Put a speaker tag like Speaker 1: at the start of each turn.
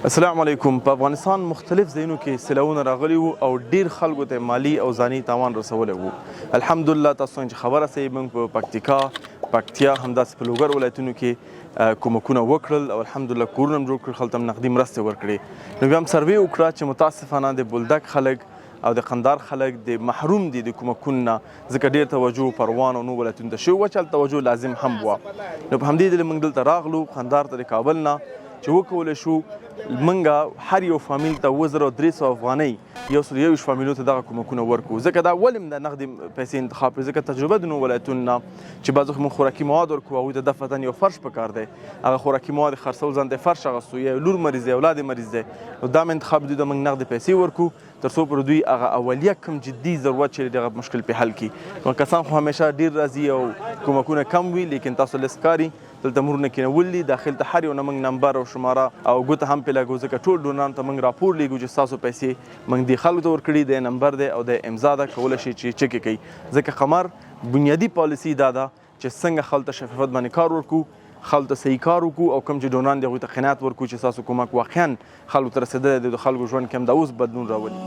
Speaker 1: السلام علیکم. په افغانستان مختلف ځایونو کې سیلابونه راغلي وو او ډیر خلکو ته مالی او ځاني تاوان رسولی وو. الحمدلله تاسو څنګه چې خبره سئ موږ په پکتیا همداسې په لوګر ولایتونو کې کومکونه وکړل او الحمدلله کورونه هم جوړ کړل، خلکو ته هم نقدي مرستې ورکړې. نو بیا هم سروې وکړه چې متاسفانه د بولدک خلک او د قندهار خلک د محروم دي د کومکونو نه، ځکه ډېر توجه پروان او نور ولایتونو ته شوې وه چې هلته توجه لازم هم وه. نو په همدې دلیل موږ دلته راغلو قندهار ته د کابل نه چې وکولی شو موږ هر یو فامیل ته 2300 افغانۍ 121 فامیلو ته دغه کومکونه ورکړو. ځکه دا ولې د نغدې پیسې انتخاب کړو؟ ځکه تجربه د نورو ولایتونو نه چې بعضو موږ خوراکي مواد ورکوو، هغوی ته دفعتاً یو فرش پکار دی، هغه خوراکي مواد خرڅول ځان ته فرش اغوستو، یا لور مریض دی اولاد مریض دی، نو دا مې انتخاب دوی ته موږ نغدې پیسې ورکړو تر څو پر دوی هغه اولیه کوم جدي ضرورت چې دغه مشکل پې حل کړي. نو کسان خو همیشه ډېر راځي او کومکونه کم وي، لیکن تاسو لیست کاري دلته مورونه کېنول دي، داخل ته هر یو نه موږ نمبر او شماره او ګوته هم پې لګو، ځکه ټول ډونرانو ته موږ راپور لیږو چې ستاسو پیسې موږ دې خلکو ته ورکړي، د نمبر دی او د امضا ده، کولی شي چې چک یې کوي. ځکه قمر بنیادي پالیسي دا ده چې څنګه خلکو ته شفافیت باندې کار ورکړو، خلکو ته صحیح کار وکړو او کوم چې ډونران دي هغوی ته قناعت ورکړو چې ستاسو کومک واقعا خلکو ته رسېدلی دی، د خلکو ژوند کې هم دا اوس بدلون راولي.